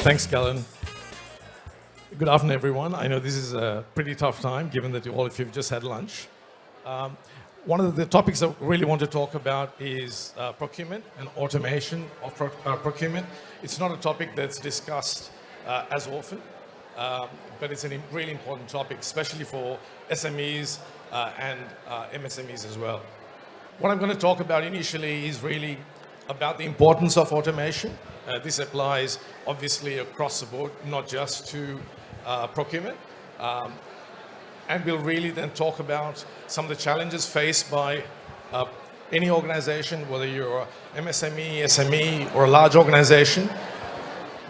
Thanks, Galen. Good afternoon, everyone. I know this is a pretty tough time, given that all of you have just had lunch. One of the topics I really want to talk about is procurement and automation of procurement. It's not a topic that's discussed as often, but it's a really important topic, especially for SMEs and MSMEs as well. What I'm going to talk about initially is really about the importance of automation. This applies obviously across the board, not just to procurement. And we'll really then talk about some of the challenges faced by any organization, whether you're a MSME, SME, or a large organization.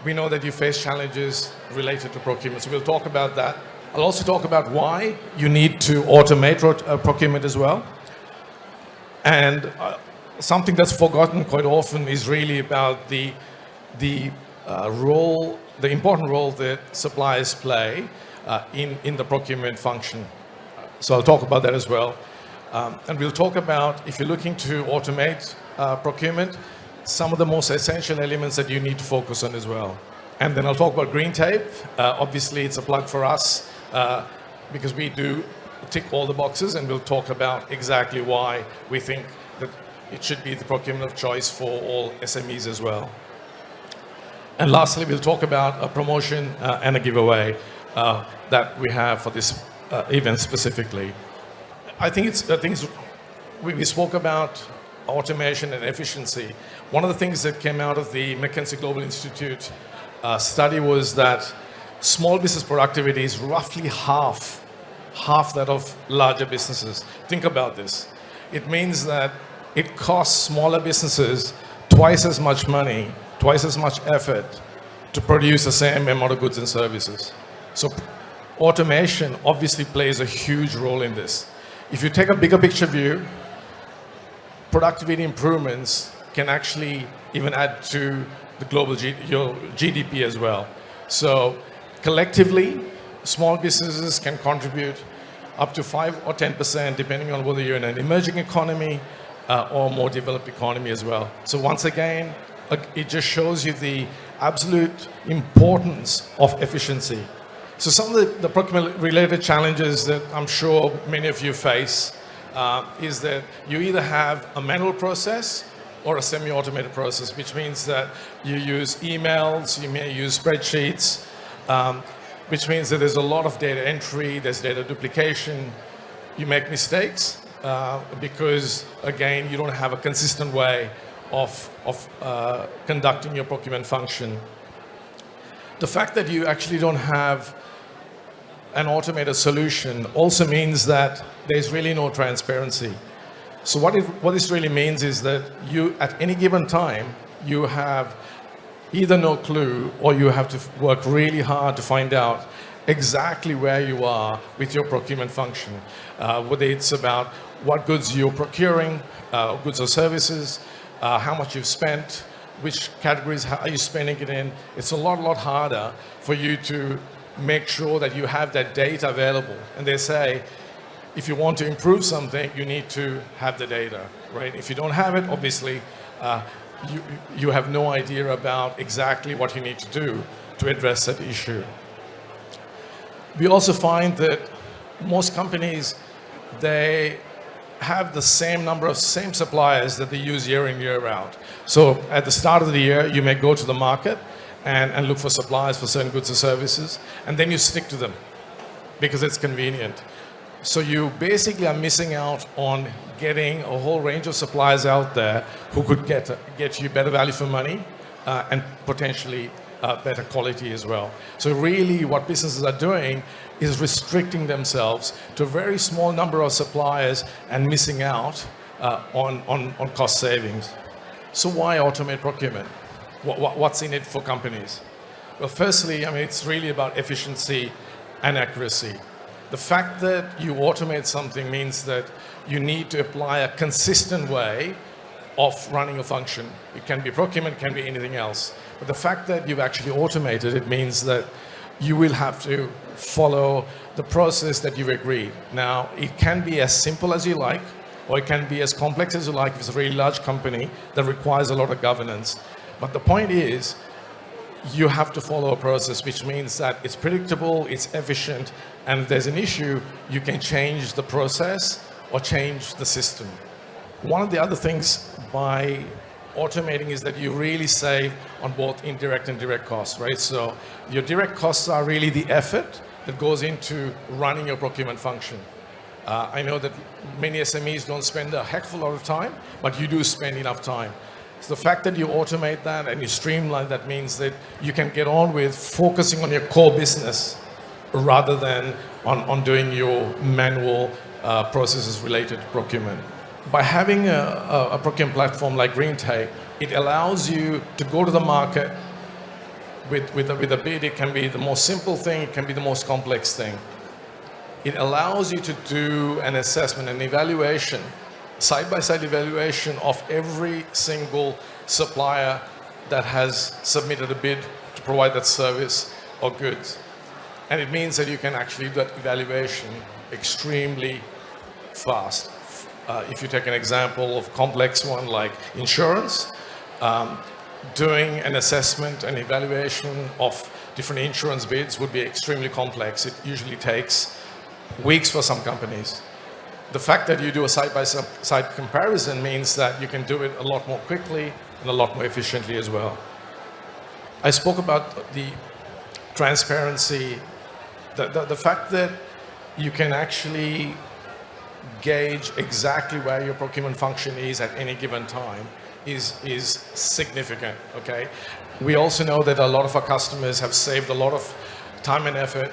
We know that you face challenges related to procurement, so we'll talk about that. I'll also talk about why you need to automate procurement as well. And something that's forgotten quite often is really about the important role that suppliers play in the procurement function. So I'll talk about that as well. And we'll talk about, if you're looking to automate procurement, some of the most essential elements that you need to focus on as well. And then I'll talk about GREENTAPE. Obviously, it's a plug for us because we do tick all the boxes, and we'll talk about exactly why we think that it should be the procurement of choice for all SMEs as well. And lastly, we'll talk about a promotion and a giveaway that we have for this event specifically. I think we spoke about automation and efficiency. One of the things that came out of the McKinsey Global Institute study was that small business productivity is roughly half that of larger businesses. Think about this. It means that it costs smaller businesses twice as much money, twice as much effort to produce the same amount of goods and services. So automation obviously plays a huge role in this. If you take a bigger picture view, productivity improvements can actually even add to the global your GDP as well. So collectively, small businesses can contribute up to 5 or 10%, depending on whether you're in an emerging economy or more developed economy as well. So once again, it just shows you the absolute importance of efficiency. So some of the procurement-related challenges that I'm sure many of you face is that you either have a manual process or a semi-automated process, which means that you use emails, you may use spreadsheets, which means that there's a lot of data entry, there's data duplication, you make mistakes because, again, you don't have a consistent way of conducting your procurement function. The fact that you actually don't have an automated solution also means that there's really no transparency. So what this really means is that you, at any given time, you have either no clue or you have to work really hard to find out exactly where you are with your procurement function, whether it's about what goods you're procuring, goods or services, how much you've spent, which categories are you spending it in. It's a lot harder for you to make sure that you have that data available. And they say, if you want to improve something, you need to have the data, right? If you don't have it, obviously, you have no idea about exactly what you need to do to address that issue. We also find that most companies, they have the same number of same suppliers that they use year in, year out. So at the start of the year, you may go to the market and look for suppliers for certain goods or services, and then you stick to them because it's convenient. So you basically are missing out on getting a whole range of suppliers out there who could get you better value for money and potentially better quality as well. So really what businesses are doing is restricting themselves to a very small number of suppliers and missing out on cost savings. So why automate procurement? What's in it for companies? Well, firstly, it's really about efficiency and accuracy. The fact that you automate something means that you need to apply a consistent way of running a function. It can be procurement, it can be anything else. But the fact that you've actually automated it means that you will have to follow the process that you've agreed. Now, it can be as simple as you like, or it can be as complex as you like if it's a really large company that requires a lot of governance. But the point is, you have to follow a process, which means that it's predictable, it's efficient, and if there's an issue, you can change the process or change the system. One of the other things by automating is that you really save on both indirect and direct costs, right? So your direct costs are really the effort that goes into running your procurement function. I know that many SMEs don't spend a heck of a lot of time, but you do spend enough time. So the fact that you automate that and you streamline that means that you can get on with focusing on your core business rather than on doing your manual processes related to procurement. By having a procurement platform like GreenTape, it allows you to go to the market with a bid. It can be the most simple thing, it can be the most complex thing. It allows you to do an assessment, an evaluation, side-by-side evaluation of every single supplier that has submitted a bid to provide that service or goods. And it means that you can actually do that evaluation extremely fast. If you take an example of a complex one like insurance, doing an assessment and evaluation of different insurance bids would be extremely complex. It usually takes weeks for some companies. The fact that you do a side-by-side comparison means that you can do it a lot more quickly and a lot more efficiently as well. I spoke about the transparency, the fact that you can actually gauge exactly where your procurement function is at any given time is significant, okay? We also know that a lot of our customers have saved a lot of time and effort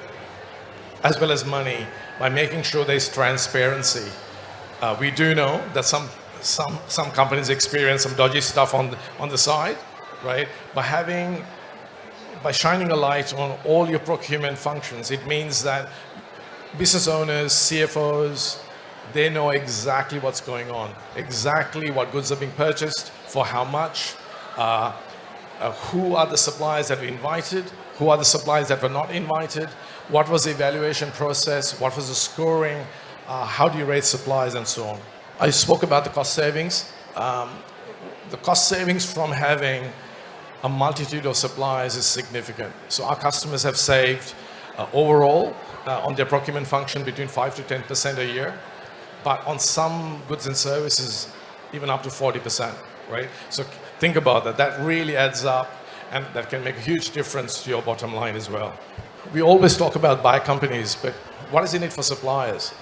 as well as money by making sure there's transparency. We do know that some companies experience some dodgy stuff on the side, right? By shining a light on all your procurement functions, it means that business owners, CFOs, they know exactly what's going on, exactly what goods are being purchased, for how much, who are the suppliers that were invited, who are the suppliers that were not invited, what was the evaluation process, what was the scoring, how do you rate suppliers, and so on. I spoke about the cost savings. The cost savings from having a multitude of suppliers is significant. So our customers have saved overall on their procurement function between 5 to 10% a year, but on some goods and services, even up to 40%, right? So think about that. That really adds up, and that can make a huge difference to your bottom line as well. We always talk about buy companies, but what is in it for suppliers?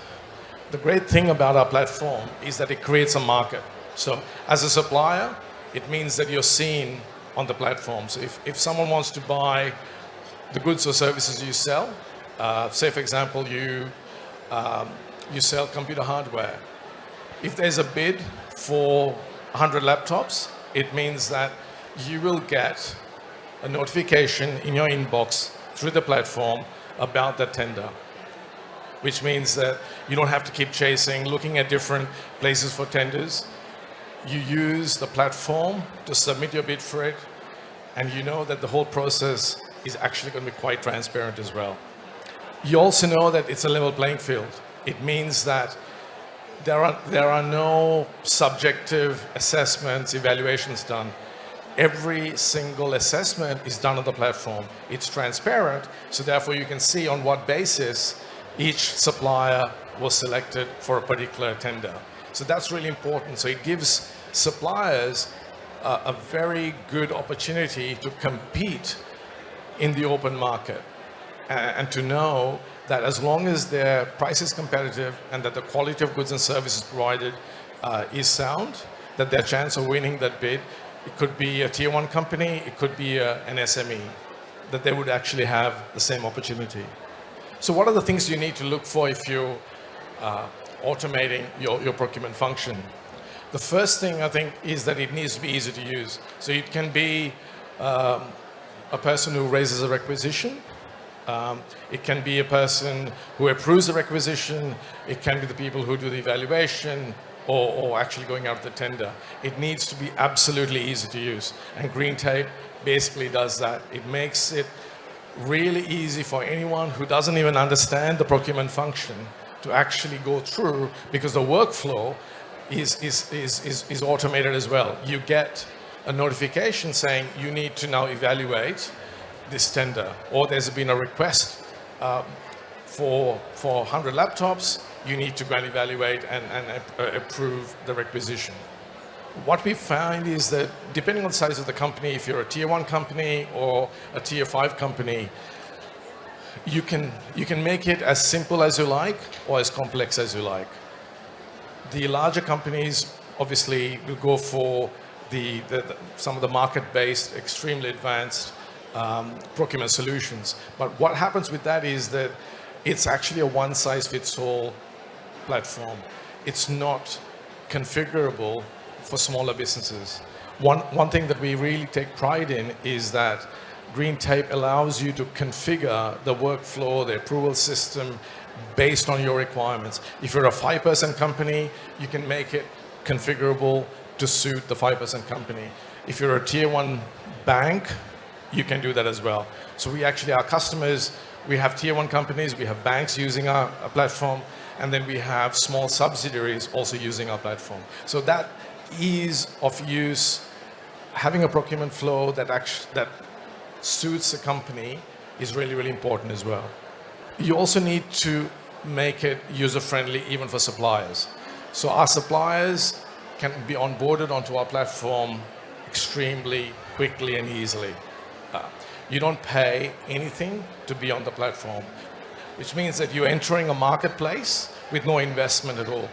The great thing about our platform is that it creates a market. So as a supplier, it means that you're seen on the platform. So if someone wants to buy the goods or services you sell, say for example, you sell computer hardware. If there's a bid for 100 laptops, it means that you will get a notification in your inbox through the platform about that tender, which means that you don't have to keep chasing, looking at different places for tenders. You use the platform to submit your bid for it, and you know that the whole process is actually going to be quite transparent as well. You also know that it's a level playing field. It means that there are no subjective assessments, evaluations done. Every single assessment is done on the platform. It's transparent, so therefore you can see on what basis each supplier was selected for a particular tender. So that's really important. So it gives suppliers a very good opportunity to compete in the open market and to know that as long as their price is competitive and that the quality of goods and services provided is sound, that their chance of winning that bid, it could be a tier one company, it could be an SME, that they would actually have the same opportunity. So what are the things you need to look for if you're automating your procurement function? The first thing I think is that it needs to be easy to use. So it can be a person who raises a requisition. It can be a person who approves the requisition. It can be the people who do the evaluation or actually going out the tender. It needs to be absolutely easy to use. And GreenTape basically does that. It makes it really easy for anyone who doesn't even understand the procurement function to actually go through, because the workflow is automated as well. You get a notification saying you need to now evaluate this tender, or there's been a request for 100 laptops, you need to go and evaluate and approve the requisition. What we find is that depending on the size of the company, if you're a tier 1 company or a tier 5 company, you can make it as simple as you like or as complex as you like. The larger companies obviously will go for some of the market-based, extremely advanced procurement solutions. But what happens with that is that it's actually a one-size-fits-all platform. It's not configurable for smaller businesses. One thing that we really take pride in is that GreenTape allows you to configure the workflow, the approval system based on your requirements. If you're a 5-person company, you can make it configurable to suit the 5-person company. If you're a tier 1 bank, you can do that as well. So our customers, we have tier 1 companies, we have banks using our platform, and then we have small subsidiaries also using our platform. So that ease of use, having a procurement flow that suits a company is really, really important as well. You also need to make it user-friendly even for suppliers. So our suppliers can be onboarded onto our platform extremely quickly and easily. You don't pay anything to be on the platform, which means that you're entering a marketplace with no investment at all.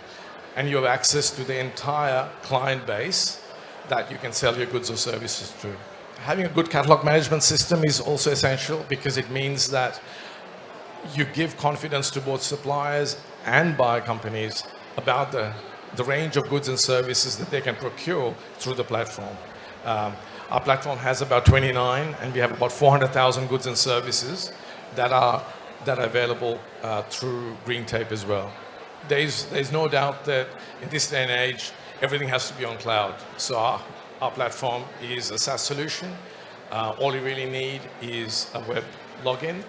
And you have access to the entire client base that you can sell your goods or services to. Having a good catalog management system is also essential because it means that you give confidence to both suppliers and buyer companies about the range of goods and services that they can procure through the platform. Our platform has about 29, and we have about 400,000 goods and services that are available through GreenTape as well. There's no doubt that in this day and age, everything has to be on cloud. So our platform is a SaaS solution. All you really need is a web login.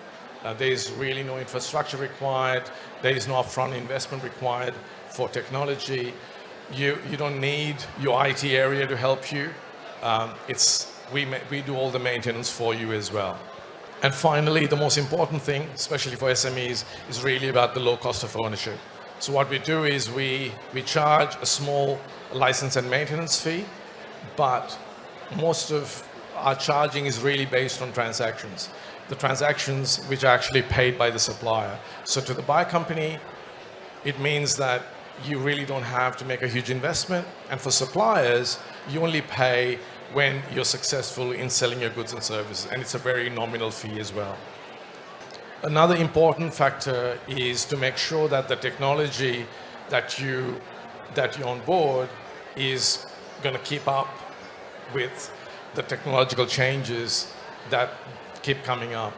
There is really no infrastructure required. There is no upfront investment required for technology. You don't need your IT area to help you. We do all the maintenance for you as well. And finally, the most important thing, especially for SMEs, is really about the low cost of ownership. So what we do is we charge a small license and maintenance fee, but most of our charging is really based on transactions. The transactions which are actually paid by the supplier. So to the buyer company, it means that you really don't have to make a huge investment. And for suppliers, you only pay when you're successful in selling your goods and services. And it's a very nominal fee as well. Another important factor is to make sure that the technology that you onboard is going to keep up with the technological changes that keep coming up.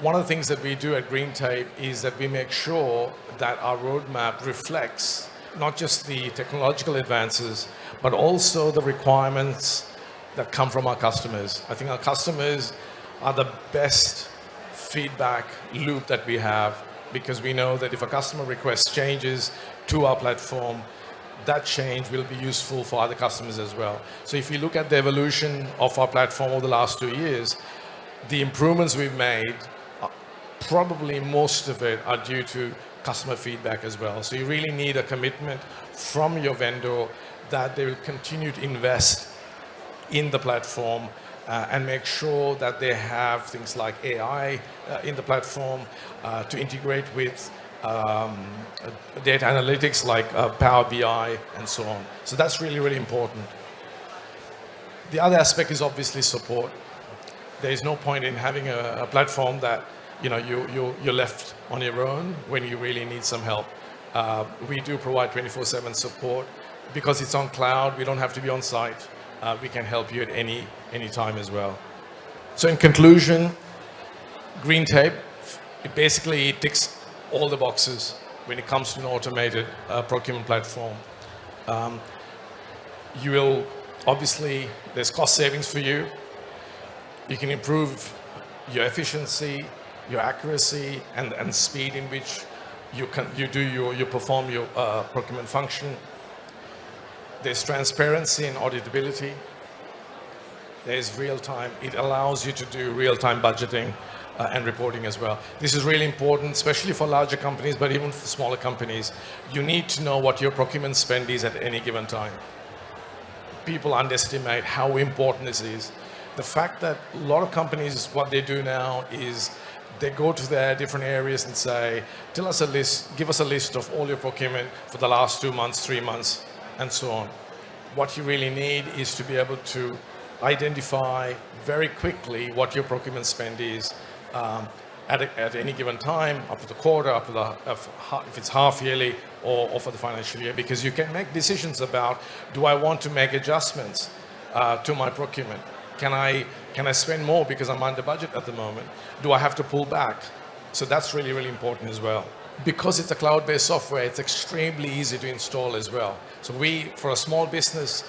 One of the things that we do at GreenTape is that we make sure that our roadmap reflects not just the technological advances, but also the requirements that come from our customers. I think our customers are the best feedback loop that we have, because we know that if a customer requests changes to our platform, that change will be useful for other customers as well. So if you look at the evolution of our platform over the last 2 years, the improvements we've made, probably most of it are due to customer feedback as well. So you really need a commitment from your vendor that they will continue to invest in the platform and make sure that they have things like AI in the platform to integrate with data analytics like Power BI and so on. So that's really, really important. The other aspect is obviously support. There is no point in having a platform that you're left on your own when you really need some help. We do provide 24/7 support. Because it's on cloud, we don't have to be on site. We can help you at any time as well. So in conclusion, GreenTape, it basically ticks all the boxes when it comes to an automated procurement platform. You will, obviously, there's cost savings for you. You can improve your efficiency, your accuracy, and speed in which you perform your procurement function. There's transparency and auditability. there's real time. It allows you to do real-time budgeting and reporting as well. This is really important, especially for larger companies, but even for smaller companies. You need to know what your procurement spend is at any given time. People underestimate how important this is. The fact that a lot of companies, what they do now is they go to their different areas and say, tell us a list, give us a list of all your procurement for the last 2 months, 3 months, and so on. What you really need is to be able to identify very quickly what your procurement spend is at any given time, up to the quarter, up to the, if it's half yearly or for the financial year, because you can make decisions about, do I want to make adjustments to my procurement? Can I spend more because I'm under budget at the moment? Do I have to pull back? So that's really, really important as well. Because it's a cloud-based software, it's extremely easy to install as well. So for a small business,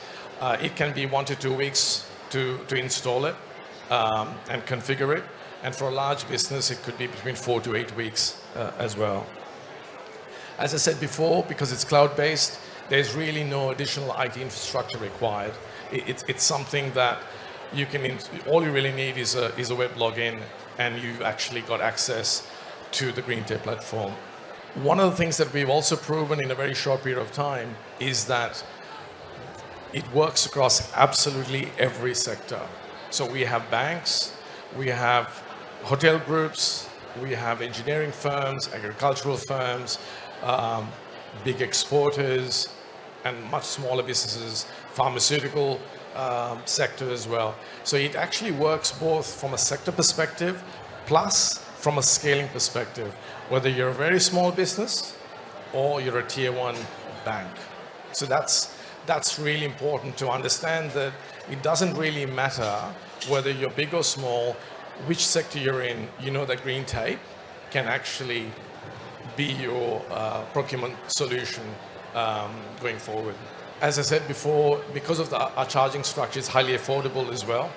it can be 1 to 2 weeks to install it and configure it. And for a large business, it could be between 4 to 8 weeks as well. As I said before, because it's cloud-based, there's really no additional IT infrastructure required. It's something that you can, all you really need is a web login, and you've actually got access to the GreenTape platform. One of the things that we've also proven in a very short period of time is that it works across absolutely every sector. So we have banks, we have hotel groups, we have engineering firms, agricultural firms, big exporters, and much smaller businesses, pharmaceutical sector as well. So it actually works both from a sector perspective, plus from a scaling perspective, whether you're a very small business or you're a tier 1 bank. So that's really important to understand, that it doesn't really matter whether you're big or small, which sector you're in. You know that GreenTape can actually be your procurement solution going forward. As I said before, because of our charging structure, it's highly affordable as well.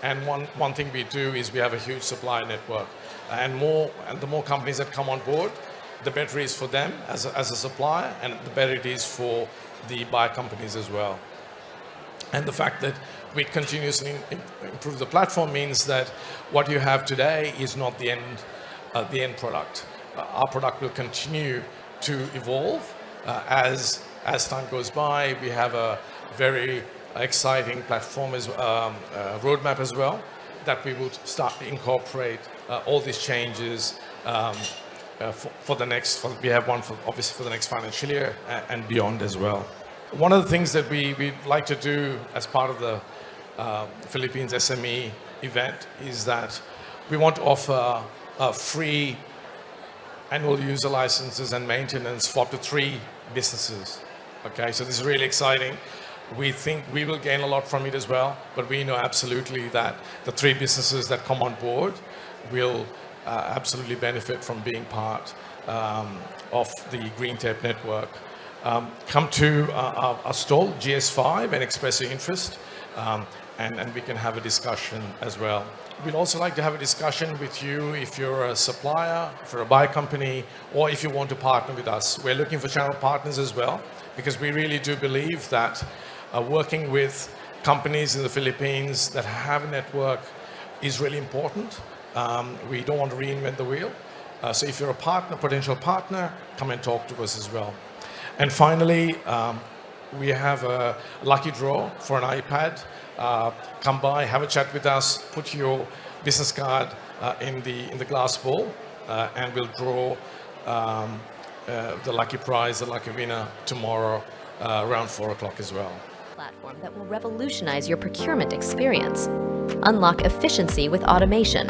And one thing we do is we have a huge supply network. And the more companies that come on board, the better it is for them as a supplier, and the better it is for the buyer companies as well. And the fact that we continuously improve the platform means that what you have today is not the end product. Our product will continue to evolve as time goes by. We have a very exciting platform roadmap as well, that we will start to incorporate all these changes for the next. We have one obviously for the next financial year and beyond as well. One of the things that we like to do as part of the Philippines SME event is that we want to offer free annual user licenses and maintenance for up to 3 businesses. Okay, so this is really exciting. We think we will gain a lot from it as well, but we know absolutely that the 3 businesses that come on board will absolutely benefit from being part of the GreenTape network. Come to our stall, GS5, and express your interest, and we can have a discussion as well. We'd also like to have a discussion with you if you're a supplier, if you're a buyer company, or if you want to partner with us. We're looking for channel partners as well, because we really do believe that working with companies in the Philippines that have a network is really important. We don't want to reinvent the wheel. So if you're a partner, potential partner, come and talk to us as well. And finally, we have a lucky draw for an iPad. Come by, have a chat with us, put your business card in the glass bowl, and we'll draw the lucky prize, the lucky winner, tomorrow around 4 o'clock as well. Platform that will revolutionize your procurement experience. Unlock efficiency with automation.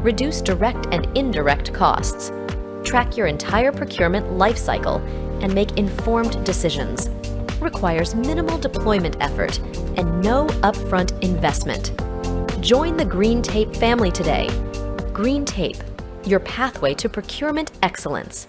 Reduce direct and indirect costs. Track your entire procurement lifecycle and make informed decisions. Requires minimal deployment effort and no upfront investment. Join the GreenTape family today. GreenTape, your pathway to procurement excellence.